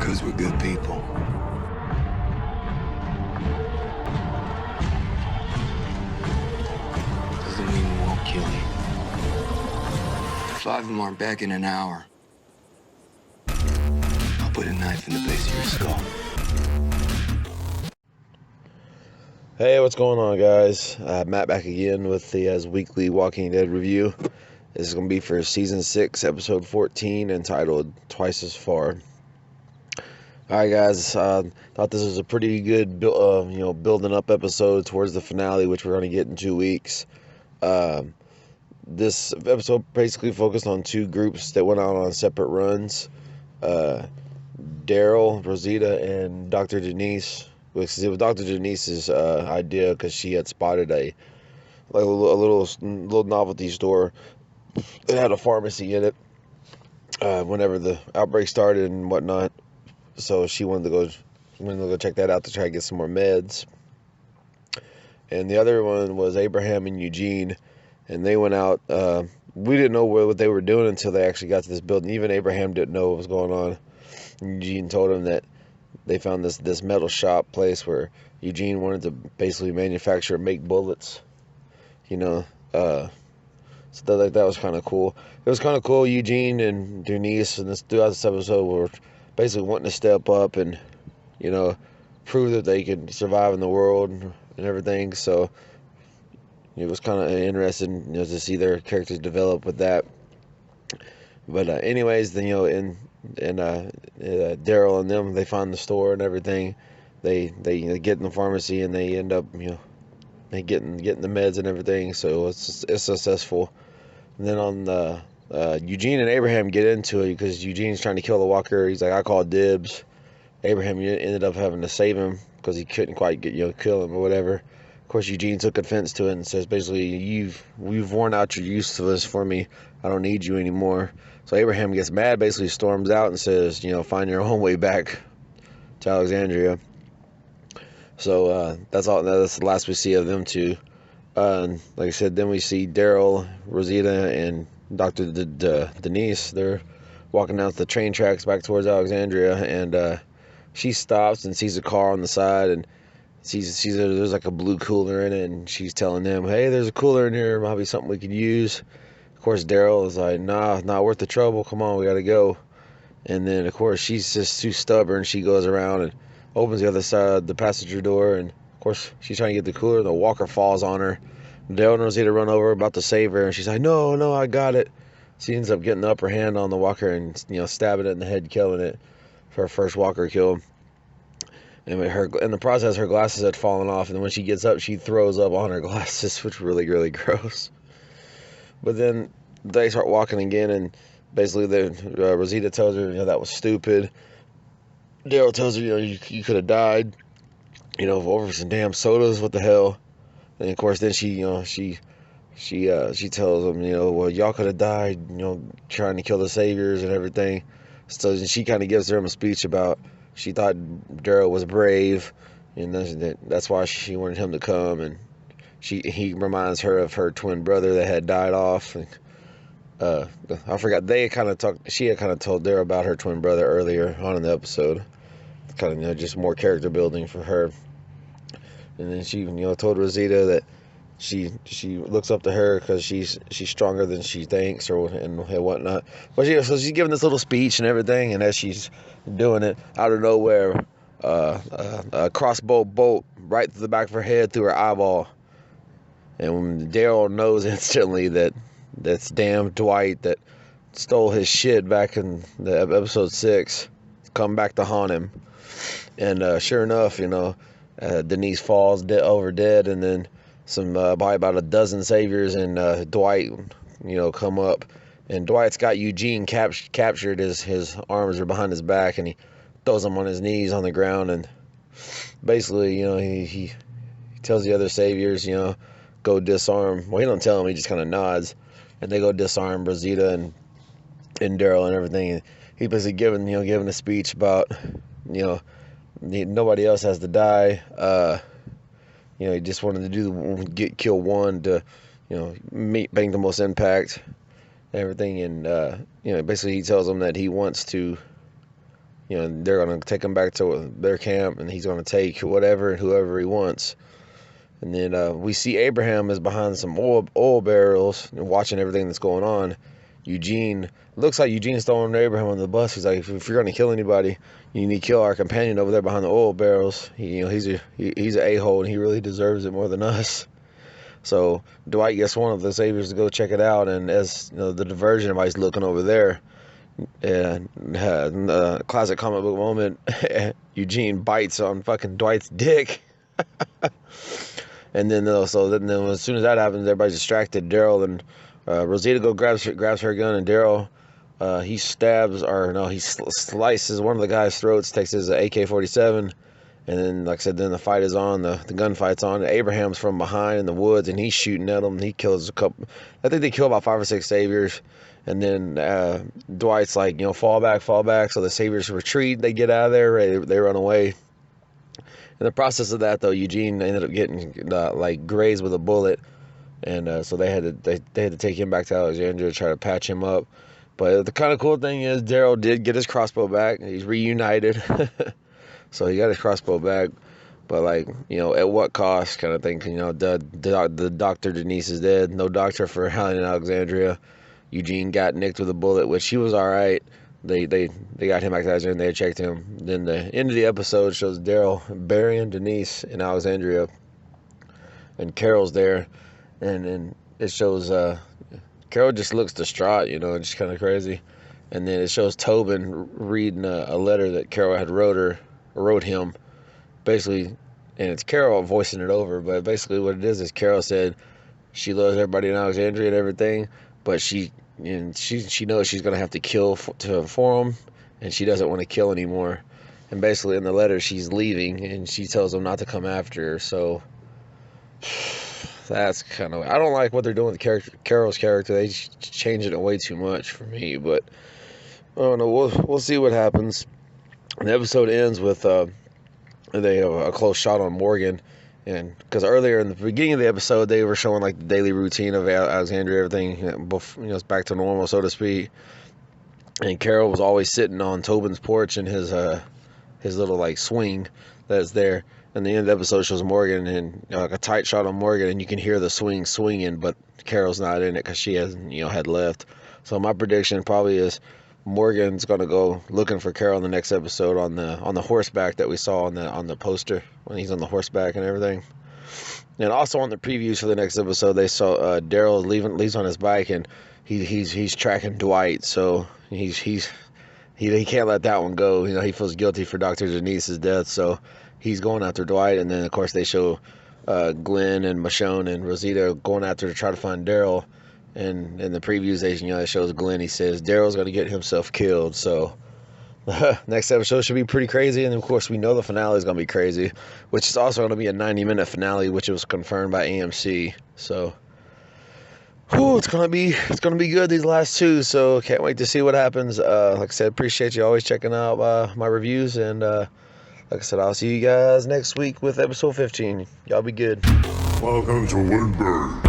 because we're good people. Doesn't mean we won't kill you. 5 of them aren't back in an hour. I'll put a knife in the base of your skull. Hey, what's going on, guys? Matt back again with the weekly Walking Dead review. This is going to be for Season 6, Episode 14, entitled Twice as Far. Alright, guys, thought this was a pretty good building up episode towards the finale, which we're going to get in 2 weeks. This episode basically focused on two groups that went out on separate runs. Daryl, Rosita, and Dr. Denise. It was Dr. Denise's idea because she had spotted a little novelty store that had a pharmacy in it whenever the outbreak started and whatnot. So she wanted to go check that out to try to get some more meds. And the other one was Abraham and Eugene, and they went out. We didn't know what they were doing until they actually got to this building. Even Abraham didn't know what was going on. And Eugene told him that they found this metal shop place where Eugene wanted to basically manufacture and make bullets. So that was kind of cool. It was kind of cool. Eugene and Denise throughout this episode were basically wanting to step up and, prove that they could survive in the world and everything. So it was kind of interesting, to see their characters develop with that. But anyways, then Daryl and them, they find the store and everything. They get in the pharmacy and they end up they getting the meds and everything. So it's successful. And then on the Eugene and Abraham get into it because Eugene's trying to kill the walker. He's like, I call dibs. Abraham ended up having to save him because he couldn't quite kill him or whatever. Of course, Eugene took offense to it and says basically, you've worn out your usefulness for me. I don't need you anymore. So Abraham gets mad, basically storms out and says, find your own way back to Alexandria. So that's the last we see of them two. Like I said, then we see Daryl, Rosita, and Dr. Denise. They're walking down the train tracks back towards Alexandria, and she stops and sees a car on the side, and sees there's like a blue cooler in it, and she's telling them, hey, there's a cooler in here, might be something we could use. Of course, Daryl is like, nah, not worth the trouble, come on, we gotta go. And then, of course, she's just too stubborn. She goes around and opens the other side of the passenger door, and of course, she's trying to get the cooler. The walker falls on her. Daryl and Rosita run over, about to save her, and she's like, no, I got it. She ends up getting the upper hand on the walker and, stabbing it in the head, killing it for her first walker kill. And in the process, her glasses had fallen off, and when she gets up, she throws up on her glasses, which was really, really gross. But then they start walking again, and basically Rosita tells her, that was stupid. Daryl tells her, you could have died, over some damn sodas, what the hell. And of course, then she tells them, well, y'all could have died, trying to kill the saviors and everything. So she kind of gives them a speech about she thought Daryl was brave, and that's why she wanted him to come. And he reminds her of her twin brother that had died off. And, I forgot she had kind of told Daryl about her twin brother earlier on in the episode. Kind of just more character building for her. And then she told Rosita that she looks up to her because she's stronger than she thinks and whatnot. But so she's giving this little speech and everything, and as she's doing it, out of nowhere, a crossbow bolt right through the back of her head, through her eyeball. And when Daryl knows instantly that's damn Dwight that stole his shit back in the episode 6, come back to haunt him. And sure enough, Denise falls over dead, and then by about a dozen saviors and Dwight, come up, and Dwight's got Eugene captured. His arms are behind his back, and he throws him on his knees on the ground, and basically, he tells the other saviors, go disarm. Well, he don't tell him, he just kind of nods, and they go disarm Rosita and Daryl and everything. And he basically giving a speech about, nobody else has to die. He just wanted to kill one to, make the most impact, everything. And, basically he tells them that he wants to, they're gonna take him back to their camp, and he's gonna take whatever and whoever he wants. And then we see Abraham is behind some oil barrels and watching everything that's going on. Looks like Eugene's throwing Abraham on the bus. He's like, if you're gonna kill anybody, you need to kill our companion over there behind the oil barrels. He's an a-hole, and he really deserves it more than us. So Dwight gets one of the saviors to go check it out, and as the diversion, everybody's looking over there. And classic comic book moment, Eugene bites on fucking Dwight's dick. And then as soon as that happens, everybody's distracted. Daryl and Rosita grabs her gun, and Daryl he slices one of the guy's throats, takes his AK-47, and then, like I said, then the fight is on, the gunfight's on. Abraham's from behind in the woods, and he's shooting at them. He kills a couple. I think they kill about 5 or 6 saviors, and then Dwight's like, fall back. So the saviors retreat. They get out of there. They run away. In the process of that, though, Eugene ended up getting grazed with a bullet, and so they had to take him back to Alexandria to try to patch him up. But the kind of cool thing is Daryl did get his crossbow back. He's reunited, so he got his crossbow back. But at what cost, kind of thing? The Dr. Denise is dead. No doctor for Helen in Alexandria. Eugene got nicked with a bullet, which he was all right. They got him back to Alexandria, and they checked him. Then the end of the episode shows Daryl burying Denise in Alexandria, and Carol's there, and it shows Carol just looks distraught, and just kind of crazy. And then it shows Tobin reading a letter that Carol had wrote him, basically, and it's Carol voicing it over. But basically, what it is Carol said she loves everybody in Alexandria and everything, but she knows she's gonna have to kill for him, and she doesn't want to kill anymore. And basically, in the letter, she's leaving, and she tells him not to come after her. So that's kind of, I don't like what they're doing with Carol's character. They changing it way too much for me. But I don't know. We'll see what happens. And the episode ends with they have a close shot on Morgan. And because earlier in the beginning of the episode, they were showing the daily routine of Alexandria, everything, it's back to normal, so to speak. And Carol was always sitting on Tobin's porch in his little swing that's there. And the end of the episode shows Morgan, and a tight shot on Morgan, and you can hear the swing swinging, but Carol's not in it because she hasn't had left. So my prediction probably is Morgan's gonna go looking for Carol in the next episode on the horseback that we saw on the poster when he's on the horseback and everything. And also on the previews for the next episode, they saw Daryl leaves on his bike, and he's tracking Dwight. So he can't let that one go. He feels guilty for Dr. Denise's death, so he's going after Dwight. And then of course they show Glenn and Michonne and Rosita going after to try to find Daryl. And in the previews, it shows Glenn. He says Daryl's going to get himself killed. So next episode should be pretty crazy. And of course, we know the finale is going to be crazy, which is also going to be a 90-minute finale, which was confirmed by AMC. So, it's going to be good, these last two. So can't wait to see what happens. Like I said, appreciate you always checking out my reviews. And like I said, I'll see you guys next week with episode 15. Y'all be good. Welcome to Windberg.